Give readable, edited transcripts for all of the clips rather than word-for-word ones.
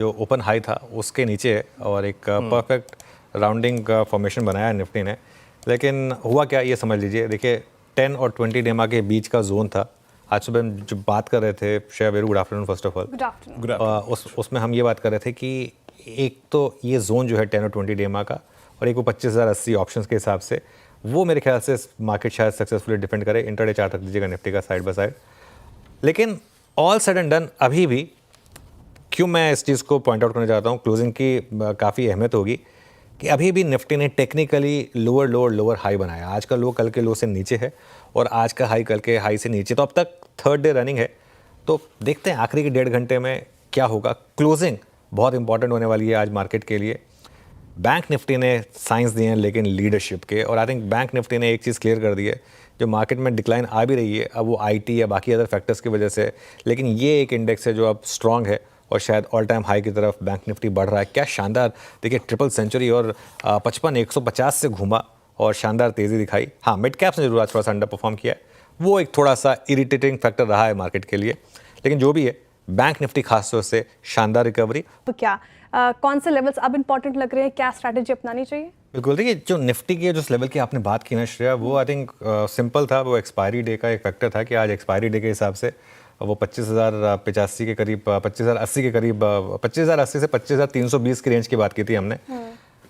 जो open high था उसके नीचे है और एक परफेक्ट राउंडिंग फॉर्मेशन बनाया है निफ्टी ने। लेकिन हुआ क्या ये समझ लीजिए, देखिए 10 और 20 डेमा के बीच का जोन था। आज सुबह हम जब बात कर रहे थे, share very good afternoon first of all, good afternoon. उसमें हम ये बात कर रहे थे कि एक तो ये जोन जो है 10 और 20 डेमा का, और एक वो 25,080 ऑप्शंस के हिसाब से, वो मेरे ख्याल से मार्केट शायद सक्सेसफुली डिफेंड करे। इंटरडे चार्ट रख दीजिएगा निफ्टी का साइड बाय साइड। लेकिन ऑल सेड एंड डन अभी भी क्यों मैं इस चीज़ को पॉइंट आउट करना चाहता हूँ, क्लोजिंग की काफ़ी अहमियत होगी कि अभी भी निफ्टी ने टेक्निकली लोअर हाई बनाया। आज का लो कल के लो से नीचे है और आज का हाई कल के हाई से नीचे, तो अब तक थर्ड डे रनिंग है। तो देखते हैं आखिरी के 1.5 घंटे में क्या होगा। क्लोजिंग बहुत इंपॉर्टेंट होने वाली है आज मार्केट के लिए। बैंक निफ्टी ने साइंस दिए हैं लेकिन लीडरशिप के, और आई थिंक बैंक निफ्टी ने एक चीज़ क्लियर कर दी है, जो मार्केट में डिक्लाइन आ भी रही है अब वो आईटी या बाकी अदर फैक्टर्स की वजह से, लेकिन ये एक इंडेक्स है जो अब स्ट्रांग है और शायद ऑल टाइम हाई की तरफ बैंक निफ्टी बढ़ रहा है। क्या शानदार, देखिए ट्रिपल सेंचुरी और 55,150 से घूमा और शानदार तेज़ी दिखाई। हाँ, मिड कैप्स ने जरूर आज थोड़ा सा अंडर परफॉर्म किया है, वो एक थोड़ा सा इरिटेटिंग फैक्टर रहा है मार्केट के लिए, लेकिन जो भी है बैंक निफ्टी खासतौर से शानदार रिकवरी। तो क्या कौन से लेवल्स अब इंपॉर्टेंट लग रहे हैं, क्या स्ट्रैटेजी अपनानी चाहिए? बिल्कुल, देखिए जो निफ्टी के जिस लेवल की आपने बात की ना श्रेया, वो आई थिंक सिंपल था। वो एक्सपायरी डे का एक फैक्टर था कि आज एक्सपायरी डे के हिसाब से वो 25,085 के करीब, 25,080 के करीब, 25,080 से 25,320 की रेंज की बात की थी हमने।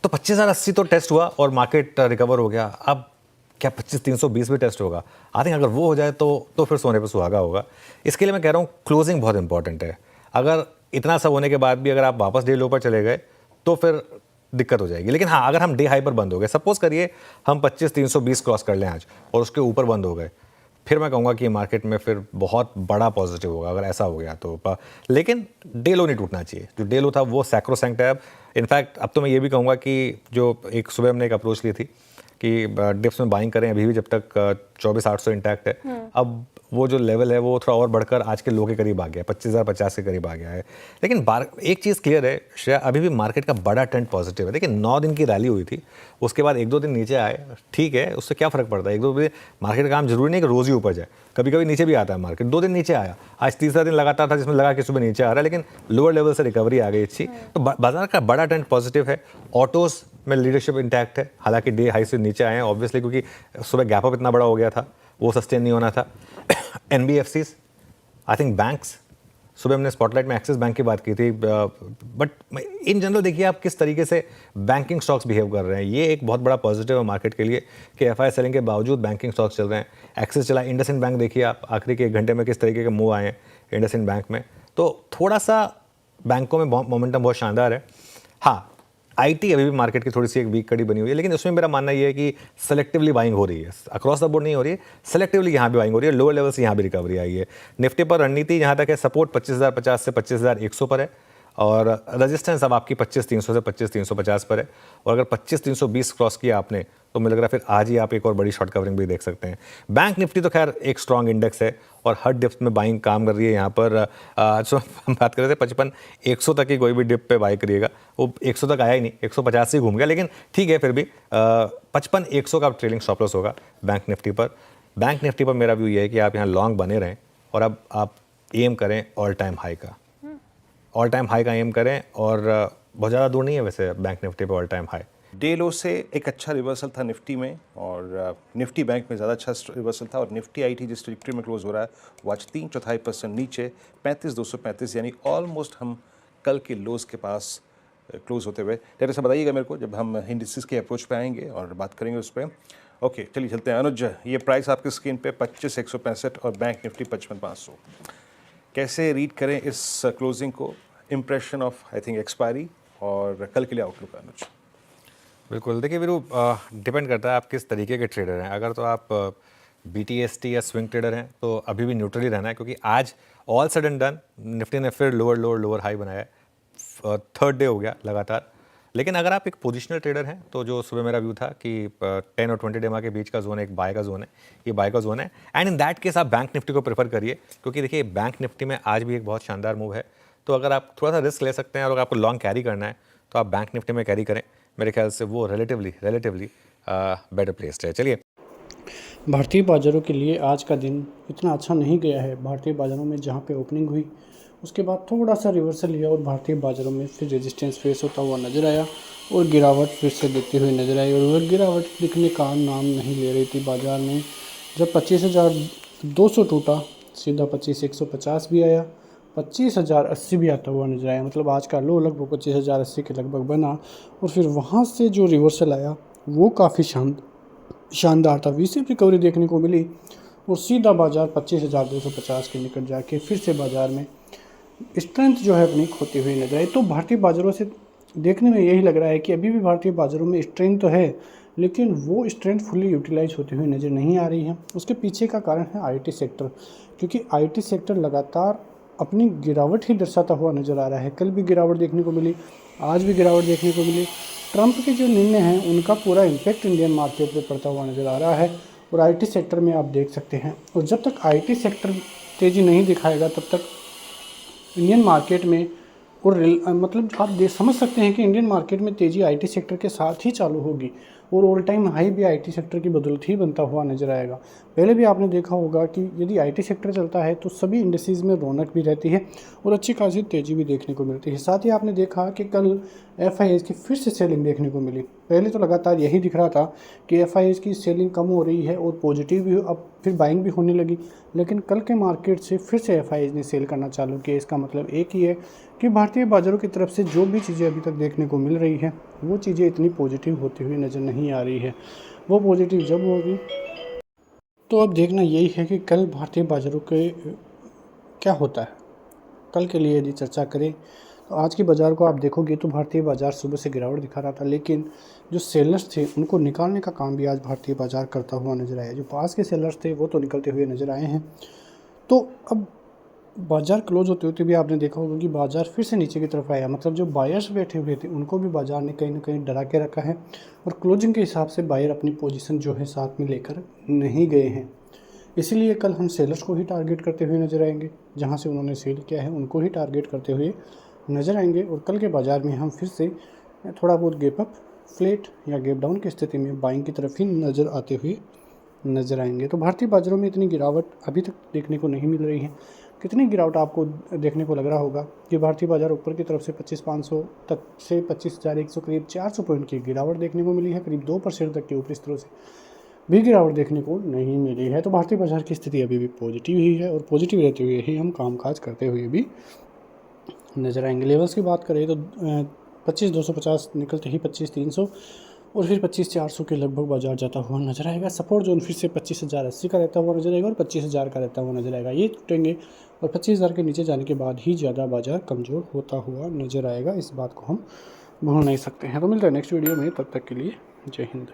तो 25,080 तो टेस्ट हुआ और मार्केट रिकवर हो गया। अब क्या 25,320 भी टेस्ट होगा? आई थिंक अगर वो हो जाए तो फिर सोने पे सुहागा होगा। इसके लिए मैं कह रहा हूँ क्लोजिंग बहुत इंपॉर्टेंट है। अगर इतना सब होने के बाद भी अगर आप वापस डे लो पर चले गए तो फिर दिक्कत हो जाएगी। लेकिन हाँ, अगर हम डे हाई पर बंद हो गए, सपोज करिए हम 25,320 क्रॉस कर लें आज और उसके ऊपर बंद हो गए, फिर मैं कहूँगा कि मार्केट में फिर बहुत बड़ा पॉजिटिव होगा अगर ऐसा हो गया तो। लेकिन डे लो नहीं टूटना चाहिए। जो डे लो था वो सैक्रोसैंक्ट है। अब इनफैक्ट अब तो मैं ये भी कहूँगा कि जो एक सुबह हमने एक अप्रोच ली थी कि डिप्स में बाइंग करें, अभी भी जब तक 24,800 इंटैक्ट है, अब वो जो लेवल है वो थोड़ा और बढ़कर आज के लो के करीब आ गया है, 25,050 के करीब आ गया है। लेकिन एक चीज़ क्लियर है श्रेया, अभी भी मार्केट का बड़ा ट्रेंड पॉजिटिव है। देखिए 9 दिन की रैली हुई थी, उसके बाद 1-2 दिन नीचे आए, ठीक है, उससे क्या फ़र्क पड़ता है। 1-2 दिन मार्केट का काम जरूरी नहीं कि रोज़ ही ऊपर जाए, कभी कभी नीचे भी आता है मार्केट। 2 दिन नीचे आया, आज तीसरा दिन लगातार था जिसमें लगा कि सुबह नीचे आ रहा है, लेकिन लोअर लेवल से रिकवरी आ गई अच्छी। तो बाजार का बड़ा ट्रेंड पॉजिटिव है। ऑटोज़ में लीडरशिप इंटैक्ट है, हालांकि डे हाई से नीचे आए हैं ऑब्वियसली, क्योंकि सुबह गैप अप इतना बड़ा हो गया था, वो सस्टेन नहीं होना था। एनबीएफसीज, आई थिंक बैंक्स, सुबह हमने स्पॉटलाइट में एक्सिस बैंक की बात की थी, बट इन जनरल देखिए आप किस तरीके से बैंकिंग स्टॉक्स बिहेव कर रहे हैं। ये एक बहुत बड़ा पॉजिटिव है मार्केट के लिए कि एफआई सेलिंग के बावजूद बैंकिंग स्टॉक्स चल रहे हैं। एक्सिस चला, इंडसइंड बैंक देखिए आप आखिरी के 1 घंटे में किस तरीके के मूव आए हैं इंडसइंड बैंक में। तो थोड़ा सा बैंकों में मोमेंटम बहुत शानदार है। हाँ, आईटी अभी भी मार्केट की थोड़ी सी एक वीक कड़ी बनी हुई है, लेकिन उसमें मेरा मानना ये है कि सेलेक्टिवली बाइंग हो रही है, अक्रॉस द बोर्ड नहीं हो रही है, सेलेक्टिवली यहाँ भी बाइंग हो रही है। लोअर लेवल से यहाँ भी रिकवरी आई है। निफ्टी पर रणनीति जहाँ तक है, सपोर्ट 25,050 से 25,100 पर है और रेजिस्टेंस अब आपकी 25,300 से 25,350 पर है। और अगर 25,320 क्रॉस किया आपने तो मुझे लग रहा है फिर आज ही आप एक और बड़ी शॉर्ट कवरिंग भी देख सकते हैं। बैंक निफ्टी तो खैर एक स्ट्रॉन्ग इंडेक्स है और हर डिप्स में बाइंग काम कर रही है। यहाँ पर जो हम बात कर रहे थे 55,100 तक की कोई भी डिप पे बाई करिएगा, वो 100 तक आया ही नहीं, 150 से घूम गया, लेकिन ठीक है फिर भी 55,100 का ट्रेलिंग स्टॉप लॉस होगा बैंक निफ्टी पर। बैंक निफ्टी पर मेरा व्यू ये है कि आप यहाँ लॉन्ग बने रहें और अब आप एम करें ऑल टाइम हाई का, ऑल टाइम हाई का एम करें। और बहुत ज़्यादा दूर नहीं है वैसे बैंक निफ्टी पे ऑल टाइम हाई। डे लो से एक अच्छा रिवर्सल था निफ्टी में और निफ्टी बैंक में ज़्यादा अच्छा रिवर्सल था और निफ्टी आईटी जिस ट्रिजेक्टरी में क्लोज हो रहा है वो आज 3/4% नीचे 35,235, यानी ऑलमोस्ट हम कल के लोज के पास क्लोज होते हुए। डेरे से बताइएगा मेरे को जब हम इंडिसेस के अप्रोच पे आएंगे और बात करेंगे उस पर। ओके, चलिए चलते हैं। अनुज, ये प्राइस आपकी स्क्रीन पे 25,165 और बैंक निफ्टी 55,500, कैसे रीड करें इस क्लोजिंग को? Impression of I think expiry और कल के लिए आउटलुक अनुज। बिल्कुल, देखिए वीरू, डिपेंड करता है आप किस तरीके के ट्रेडर हैं। अगर तो आप बीटीएसटी या स्विंग ट्रेडर हैं तो अभी भी न्यूट्रल ही रहना है, क्योंकि आज ऑल सड एंड डन निफ्टी ने फिर लोअर हाई बनाया है, थर्ड डे हो गया लगातार। लेकिन अगर आप एक पोजिशनल ट्रेडर हैं तो जो सुबह मेरा व्यू था कि 10 और 20 डेमा के बीच का जोन एक बाय का जोन है, ये बाय का जोन है। एंड इन दैट केस आप बैंक निफ्टी को प्रेफर करिए, क्योंकि देखिए बैंक निफ्टी में आज भी एक बहुत शानदार मूव है। तो अगर आप थोड़ा सा रिस्क ले सकते हैं और अगर आपको लॉन्ग कैरी करना है तो आप बैंक निफ्टी में कैरी करें। मेरे ख्याल से वो रिलेटिवली बेटर प्लेस्ड है। चलिए, भारतीय बाज़ारों के लिए आज का दिन इतना अच्छा नहीं गया है। भारतीय बाज़ारों में जहां पे ओपनिंग हुई उसके बाद थोड़ा सा रिवर्सल लिया और भारतीय बाज़ारों में फिर रेजिस्टेंस फेस होता हुआ नज़र आया और गिरावट फिर से देते हुए नज़र आई। और वह गिरावट दिखने का नाम नहीं ले रही थी बाज़ार में। जब 25,200 टूटा, सीधा 25,150 भी आया, 25,080 भी आता हुआ नज़र आया। मतलब आज का लो लगभग 25,080 के लगभग बना और फिर वहाँ से जो रिवर्सल आया वो काफ़ी शानदार था। वी-शेप रिकवरी देखने को मिली और सीधा बाज़ार 25,250 के निकट जाके फिर से बाज़ार में स्ट्रेंथ जो है अपनी खोती हुई नजर आई। तो भारतीय बाज़ारों से देखने में यही लग रहा है कि अभी भी भारतीय बाज़ारों में स्ट्रेंथ तो है, लेकिन वो स्ट्रेंथ फुली यूटिलाइज होती हुई नज़र नहीं आ रही है। उसके पीछे का कारण है आईटी सेक्टर, क्योंकि आईटी सेक्टर लगातार अपनी गिरावट ही दर्शाता हुआ नज़र आ रहा है। कल भी गिरावट देखने को मिली, आज भी गिरावट देखने को मिली। ट्रंप के जो निर्णय हैं उनका पूरा इम्पैक्ट इंडियन मार्केट पर पड़ता हुआ नज़र आ रहा है और आईटी सेक्टर में आप देख सकते हैं। और जब तक आईटी सेक्टर तेज़ी नहीं दिखाएगा तब तक इंडियन मार्केट में और मतलब आप समझ सकते हैं कि इंडियन मार्केट में तेज़ी आईटी सेक्टर के साथ ही चालू होगी और ऑल टाइम हाई भी आईटी सेक्टर की बदौलत ही बनता हुआ नजर आएगा। पहले भी आपने देखा होगा कि यदि आईटी सेक्टर चलता है तो सभी इंडस्ट्रीज़ में रौनक भी रहती है और अच्छी खासी तेज़ी भी देखने को मिलती है। साथ ही आपने देखा कि कल एफआईआईज़ की फिर से सेलिंग देखने को मिली। पहले तो लगातार यही दिख रहा था कि एफआईआईज़ की सेलिंग कम हो रही है और पॉजिटिव भी, अब फिर बाइंग भी होने लगी। लेकिन कल के मार्केट से फिर से एफआईआईज़ ने सेल करना चालू किया। इसका मतलब एक ही है कि भारतीय बाज़ारों की तरफ से जो भी चीज़ें अभी तक देखने को मिल रही है वो चीज़ें इतनी पॉजिटिव होती हुई नज़र नहीं आ रही है। वो पॉजिटिव जब होगी तो अब देखना यही है कि कल भारतीय बाज़ारों के क्या होता है। कल के लिए यदि चर्चा करें तो आज की बाज़ार को आप देखोगे तो भारतीय बाज़ार सुबह से गिरावट दिखा रहा था, लेकिन जो सेलर्स थे उनको निकालने का काम भी आज भारतीय बाज़ार करता हुआ नज़र आया। जो पास के सेलर्स थे वो तो निकलते हुए नज़र आए हैं। तो अब बाज़ार क्लोज होते होते भी आपने देखा होगा कि बाज़ार फिर से नीचे की तरफ आया। मतलब जो बायर्स बैठे हुए थे उनको भी बाज़ार ने कहीं ना कहीं डरा के रखा है और क्लोजिंग के हिसाब से बायर अपनी पोजीशन जो है साथ में लेकर नहीं गए हैं। इसीलिए कल हम सेलर्स को ही टारगेट करते हुए नज़र आएंगे, जहां से उन्होंने सेल किया है उनको ही टारगेट करते हुए नज़र आएंगे। और कल के बाज़ार में हम फिर से थोड़ा बहुत गैप अप, फ्लैट या गैप डाउन की स्थिति में बाइंग की तरफ ही नज़र आते हुए नज़र आएंगे। तो भारतीय बाज़ारों में इतनी गिरावट अभी तक देखने को नहीं मिल रही है। कितनी गिरावट आपको देखने को लग रहा होगा कि भारतीय बाज़ार ऊपर की तरफ से 25,500 तक से 25,100 करीब 400 पॉइंट की गिरावट देखने को मिली है। करीब 2% तक के ऊपरी स्तरों से भी गिरावट देखने को नहीं मिली है। तो भारतीय बाज़ार की स्थिति अभी भी पॉजिटिव ही है और पॉजिटिव रहते हुए ही हम कामकाज करते हुए भी नज़र आएंगे। लेवल्स की बात करें तो 25,250 निकलते ही 25,300 और फिर 25,400 के लगभग बाजार जाता हुआ नजर आएगा। सपोर्ट जोन फिर से 25,080 का रहता हुआ नजर आएगा और 25,000 का रहता हुआ नजर आएगा। ये टूटेंगे और 25,000 के नीचे जाने के बाद ही ज़्यादा बाजार कमज़ोर होता हुआ नजर आएगा। इस बात को हम भूल नहीं सकते हैं। तो मिलते हैं नेक्स्ट वीडियो में, तब तक के लिए जय हिंद।